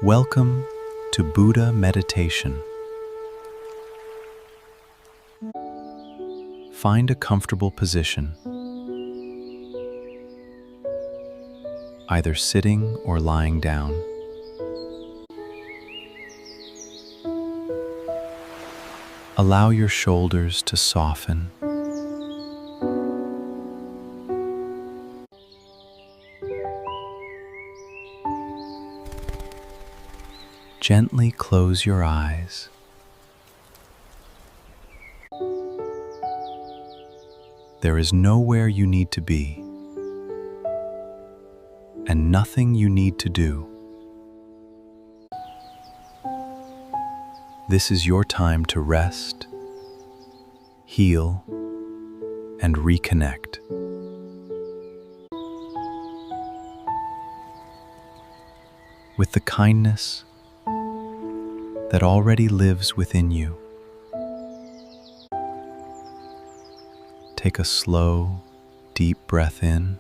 Welcome to Buddha Meditation. Find a comfortable position, either sitting or lying down. Allow your shoulders to soften. Gently close your eyes. There is nowhere you need to be, and nothing you need to do. This is your time to rest, heal, and reconnect. With the kindness that already lives within you. Take a slow, deep breath in.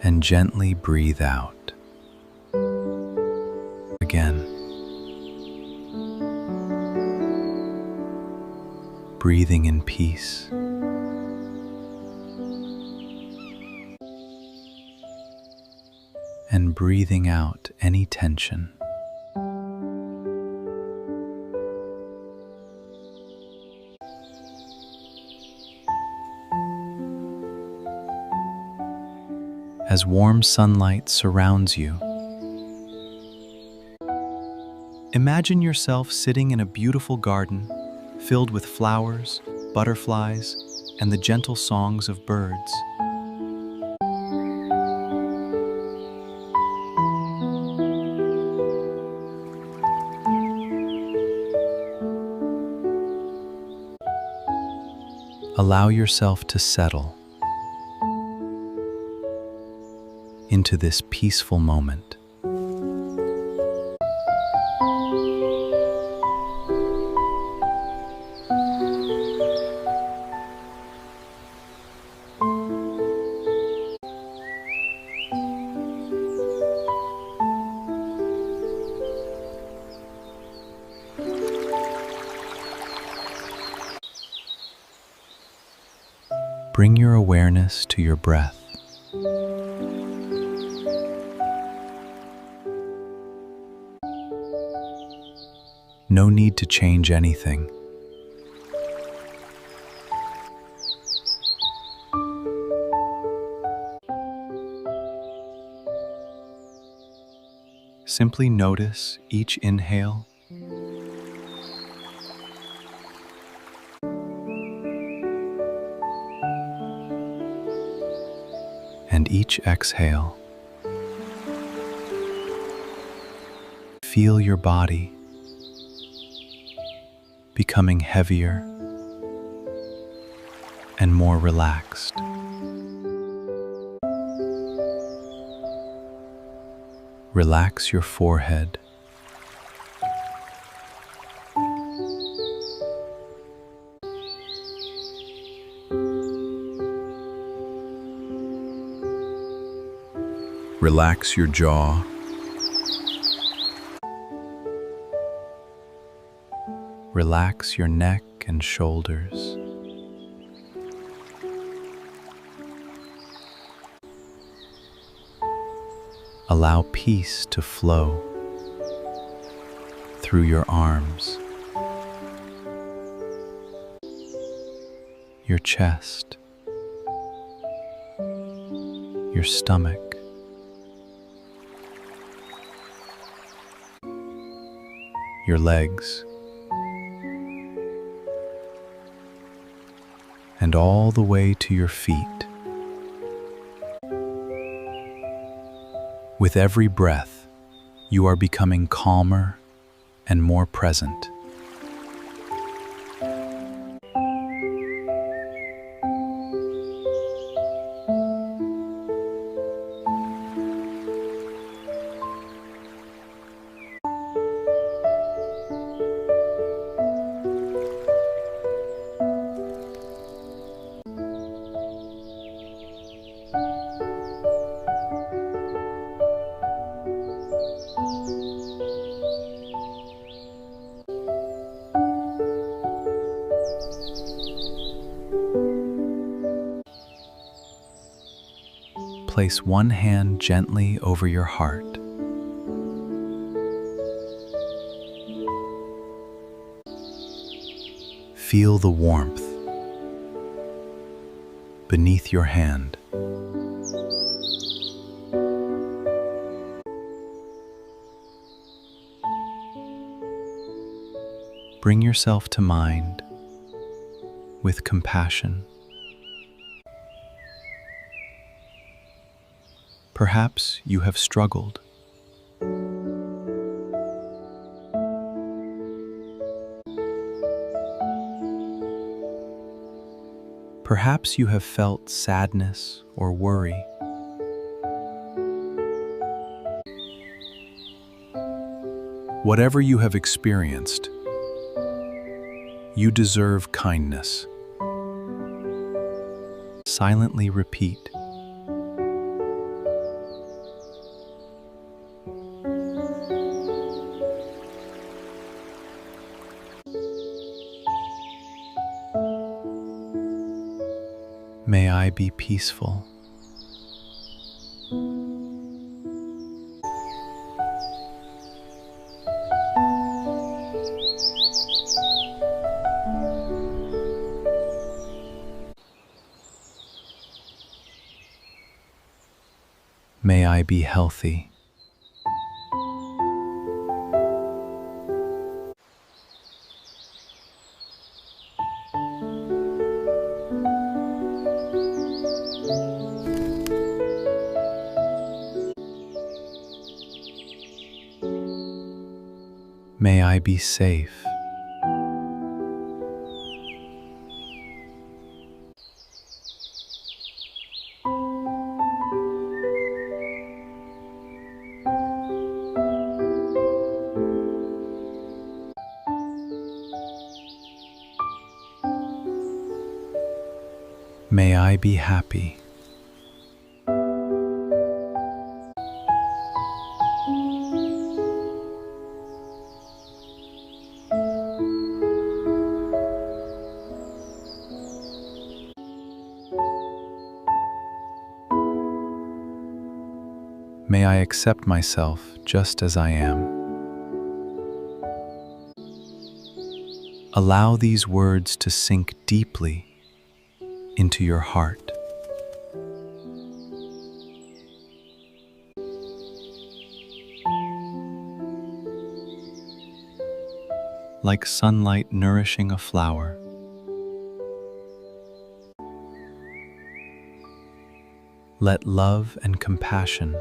And gently breathe out. Again. Breathing in peace. And breathing out any tension. As warm sunlight surrounds you, imagine yourself sitting in a beautiful garden filled with flowers, butterflies, and the gentle songs of birds. Allow yourself to settle into this peaceful moment. Bring your awareness to your breath. No need to change anything. Simply notice each inhale and each exhale. Feel your body becoming heavier and more relaxed. Relax your forehead. Relax your jaw. Relax your neck and shoulders. Allow peace to flow through your arms, your chest, your stomach, your legs, and all the way to your feet. With every breath, you are becoming calmer and more present. place one hand gently over your heart. Feel the warmth beneath your hand. Bring yourself to mind with compassion. Perhaps you have struggled. Perhaps you have felt sadness or worry. Whatever you have experienced, you deserve kindness. Silently repeat, "May I be peaceful." May I be healthy. May I be safe. May I be happy. May I accept myself just as I am. Allow these words to sink deeply into your heart. Like sunlight nourishing a flower, let love and compassion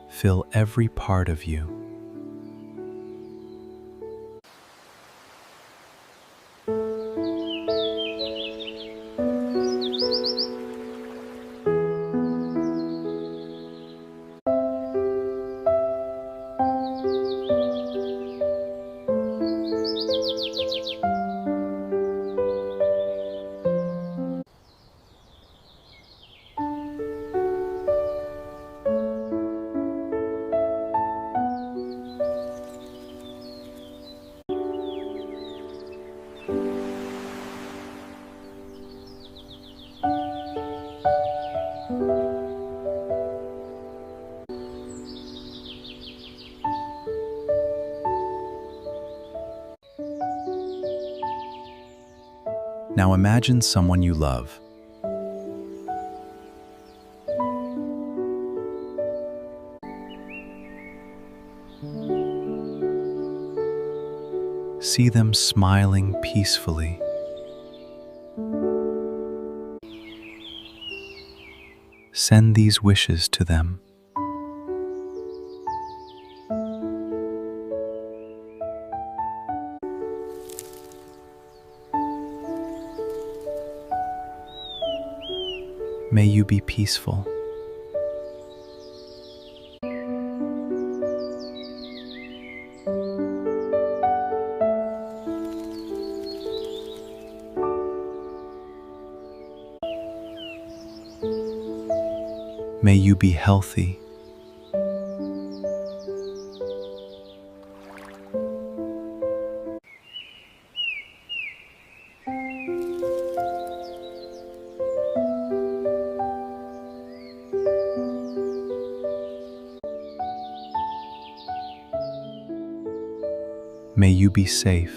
fill every part of you. Now imagine someone you love. See them smiling peacefully. Send these wishes to them. May you be peaceful. May you be healthy. May you be safe.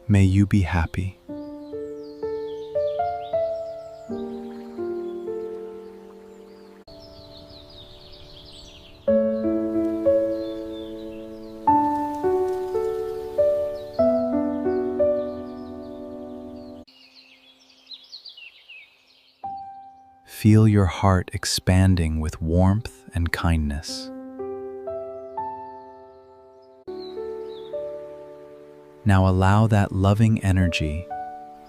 May you be happy. Feel your heart expanding with warmth and kindness. Now allow that loving energy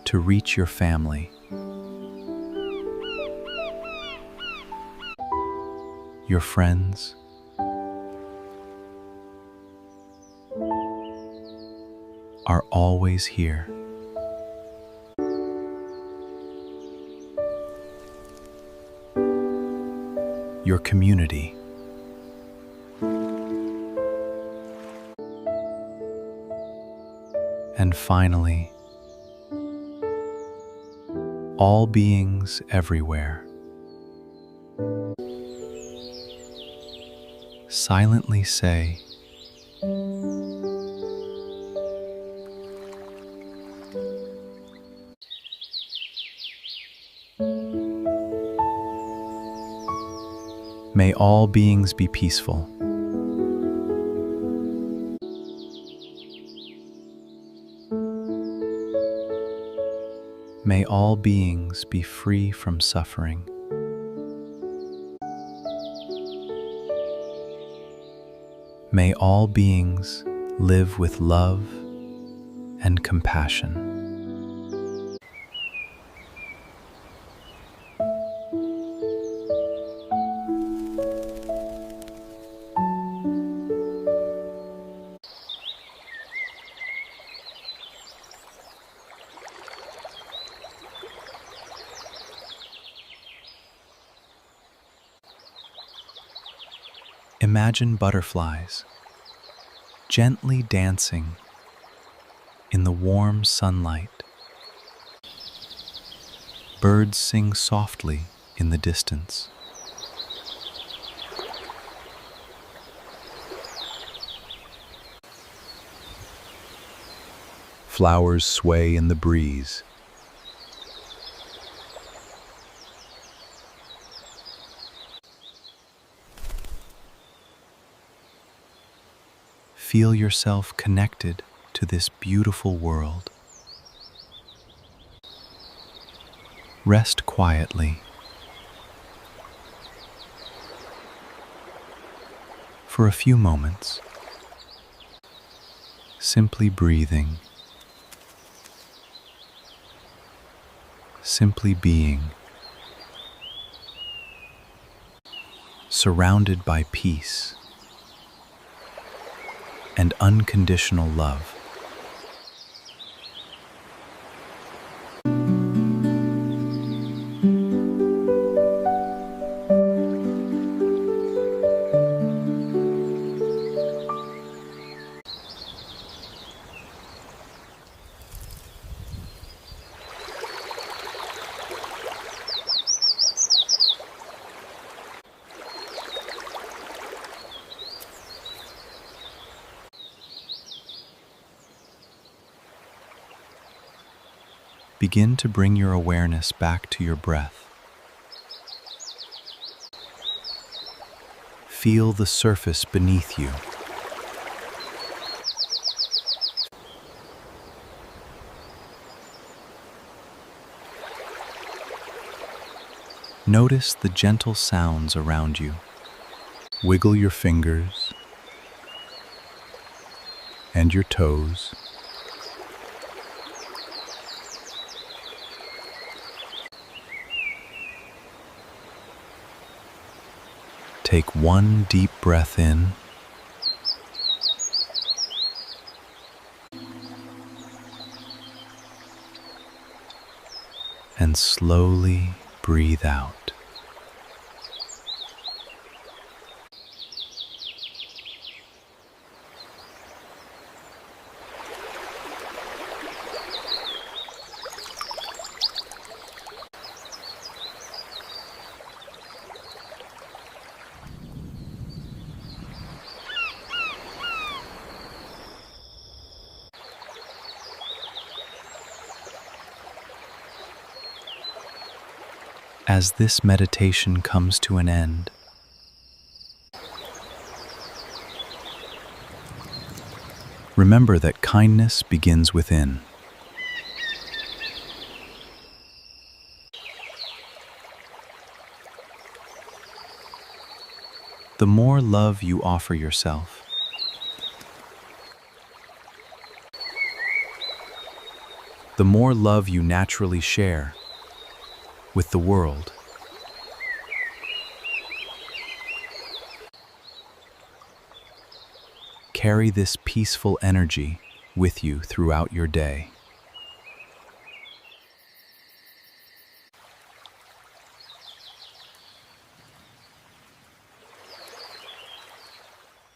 to reach your family, your friends, are always here. Your community. And finally, all beings everywhere. Silently say, may all beings be peaceful. May all beings be free from suffering. May all beings live with love and compassion. Imagine butterflies gently dancing in the warm sunlight. Birds sing softly in the distance. Flowers sway in the breeze. Feel yourself connected to this beautiful world. Rest quietly. For a few moments, simply breathing, simply being, surrounded by peace and unconditional love. Begin to bring your awareness back to your breath. Feel the surface beneath you. Notice the gentle sounds around you. Wiggle your fingers and your toes. Take one deep breath in and slowly breathe out. As this meditation comes to an end, remember that kindness begins within. The more love you offer yourself, the more love you naturally share with the world. Carry this peaceful energy with you throughout your day.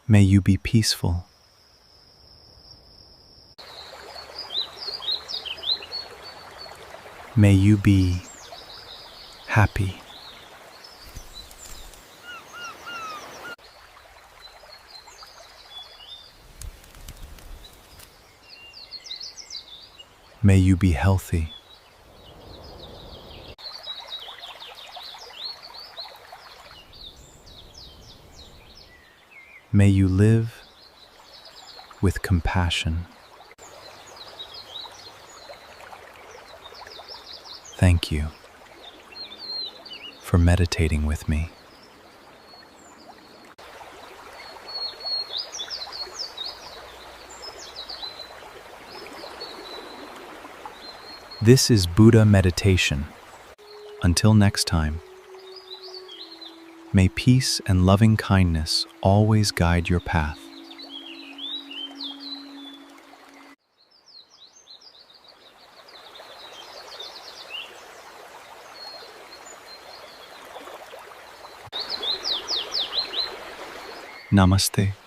May you be peaceful. May you be happy. May you be healthy. May you live with compassion. Thank you for meditating with me. This is Buddha meditation. Until next time, may peace and loving kindness always guide your path. Namaste.